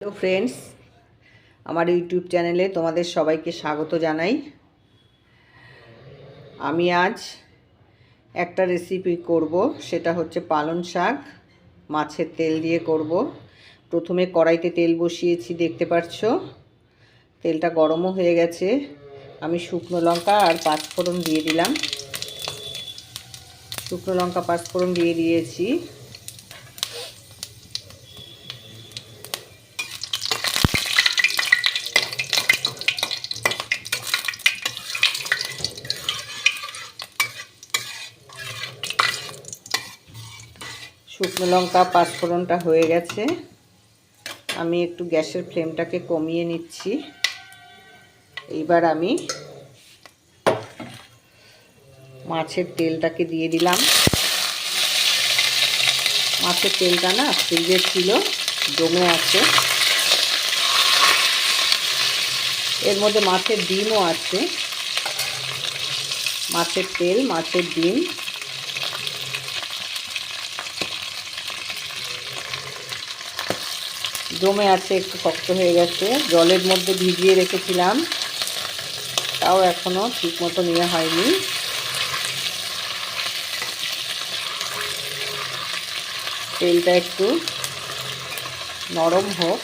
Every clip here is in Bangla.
হ্যালো ফ্রেন্ডস, আমার ইউটিউব চ্যানেলে তোমাদের সবাইকে স্বাগত জানাই। আমি আজ একটা রেসিপি করব, সেটা হচ্ছে পালং শাক মাছের তেল দিয়ে করব। প্রথমে কড়াইতে তেল বসিয়েছি, দেখতে পাচ্ছ। তেলটা গরমও হয়ে গেছে। আমি শুকনো লঙ্কা আর পাঁচফোড়ন দিয়ে দিলাম। শুকনো লঙ্কা পাঁচফোড়ন দিয়ে দিয়েছি। শুকনো লঙ্কা পাঁচফোড়নটা হয়ে গেছে। আমি একটু গ্যাসের ফ্লেমটাকে কমিয়ে নিচ্ছি। এইবার আমি মাছের তেলটাকে দিয়ে দিলাম। মাছের তেলটা না ফ্রিজে ছিল, জমে আছে। এর মধ্যে মাছের ডিমও আছে। মাছের তেল, মাছের ডিম। জমে আছে, একটু শক্ত হয়ে গেছে। জলের মধ্যে ভিজিয়ে রেখেছিলাম, তাও এখনো ঠিক মতো নেওয়া হয়নি। তেলটা একটু নরম হোক।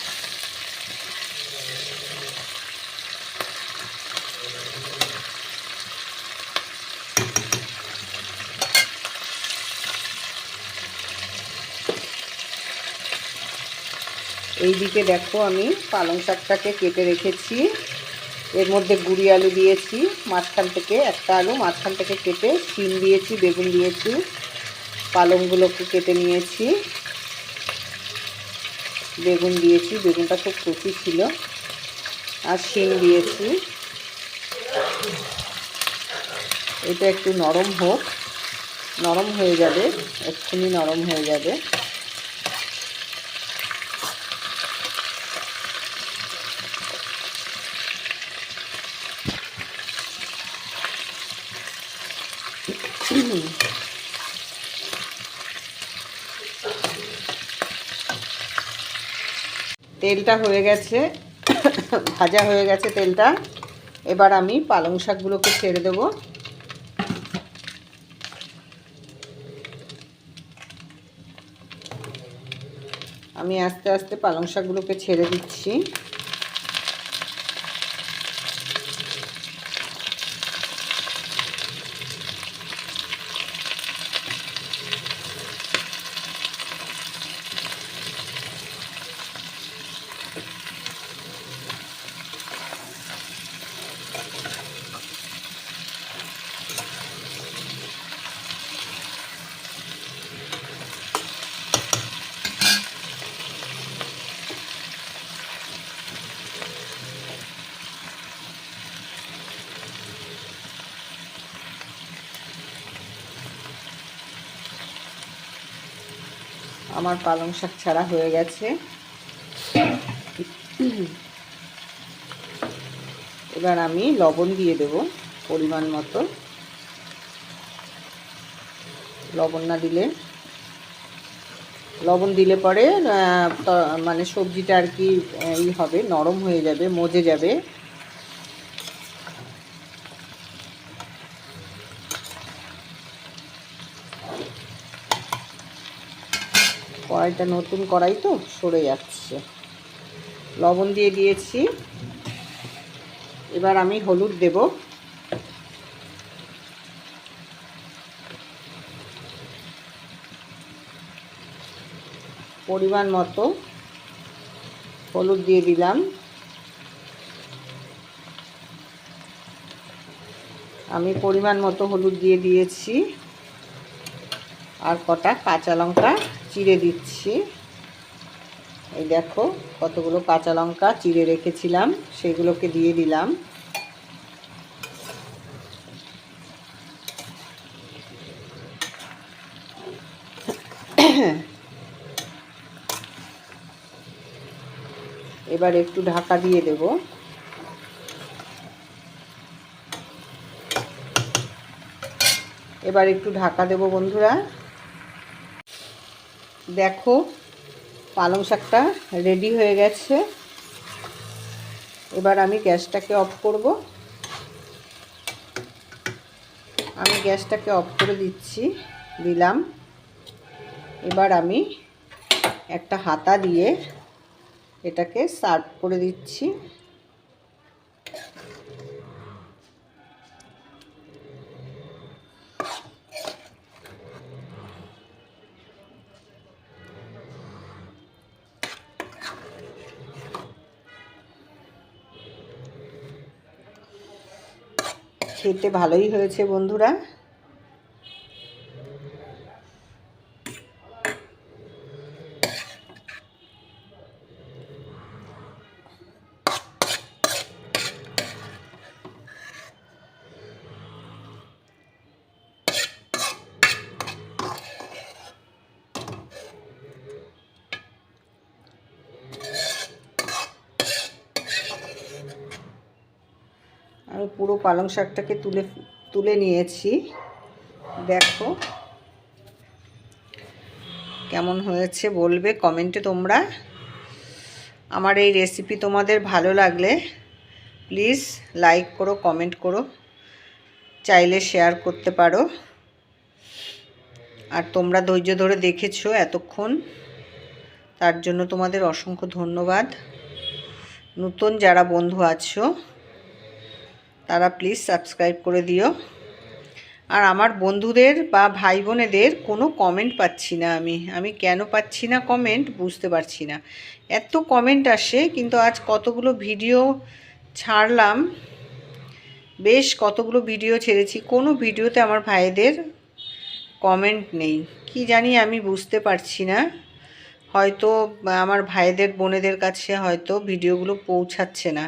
এইদিকে দেখো, আমি পালং শাকটাকে কেটে রেখেছি। এর মধ্যে গুঁড়ি আলু দিয়েছি, মাঝখান থেকে একটা আলু মাঝখান থেকে কেটে, শিম দিয়েছি, বেগুন দিয়েছি। পালংগুলোকে কেটে নিয়েছি, বেগুন দিয়েছি, বেগুনটা খুব কচি ছিল, আর শিম দিয়েছি। এটা একটু নরম হোক, নরম হয়ে যাবে, এক্ষুনি নরম হয়ে যাবে। তেলটা হয়ে গেছে, ভাজা হয়ে গেছে তেলটা। এবার আমি পালং শাকগুলোকে ছেড়ে দেব। আমি আস্তে আস্তে পালং শাকগুলোকে ছেড়ে দিচ্ছি। আমার পালং শাক ছাড়া হয়ে গেছে। এবার আমি লবণ দিয়ে দেব পরিমাণ মতো। লবণ দিলে পরে মানে সবজিটা আর কি ই হবে, নরম হয়ে যাবে, মজে যাবে। কড়াইটা নতুন কড়াই তো সরে যাচ্ছে। লবণ দিয়ে দিয়েছি। এবার আমি হলুদ দেব। পরিমাণ মতো হলুদ দিয়ে দিলাম। আমি পরিমাণ মতো হলুদ দিয়ে দিয়েছি। আর কটা কাঁচা লঙ্কা চিড়ে দিচ্ছি। এই দেখো, কতগুলো কাঁচা লঙ্কা চিড়ে রেখেছিলাম, সেগুলোকে দিয়ে দিলাম। এবার একটু ঢাকা দিয়ে দেব। এবার একটু ঢাকা দেব বন্ধুরা। দেখো, পালং শাকটা রেডি হয়ে গেছে। এবার আমি গ্যাসটাকে অফ করব। আমি গ্যাসটাকে অফ করে দিলাম। এবার আমি একটা হাতা দিয়ে এটাকে সার্ভ করে দিচ্ছি। খেতে ভালোই হয়েছে বন্ধুরা। আমি পুরো পালং শাকটাকে তুলে নিয়েছি। দেখো কেমন হয়েছে বলবে কমেন্টে তোমরা। আমার এই রেসিপি তোমাদের ভালো লাগলে প্লিজ লাইক করো, কমেন্ট করো, চাইলে শেয়ার করতে পারো। আর তোমরা ধৈর্য ধরে দেখেছো এতক্ষণ, তার জন্য তোমাদের অসংখ্য ধন্যবাদ। নতুন যারা বন্ধু আছো তারা প্লিজ সাবস্ক্রাইব করে দিও। আর আমার বন্ধুদের বা ভাই বোনেদের কোনো কমেন্ট পাচ্ছি না। আমি কেন পাচ্ছি না কমেন্ট বুঝতে পারছি না। এত কমেন্ট আসে, কিন্তু আজ কতগুলো ভিডিও ছাড়লাম, বেশ কতগুলো ভিডিও ছেড়েছি, কোনো ভিডিওতে আমার ভাইদের কমেন্ট নেই। কি জানি আমি বুঝতে পারছি না। হয়তো আমার ভাইদের বোনেদের কাছে হয়তো ভিডিওগুলো পৌঁছাচ্ছে না।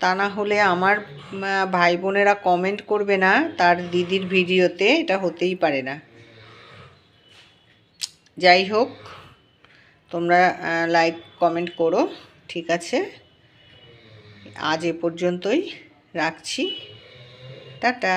তা না হলে আমার ভাই বোনেরা কমেন্ট করবে না তার দিদির ভিডিওতে, এটা হতেই পারে না। যাই হোক, তোমরা লাইক কমেন্ট করো, ঠিক আছে। আজ এ পর্যন্তই রাখছি, টাটা।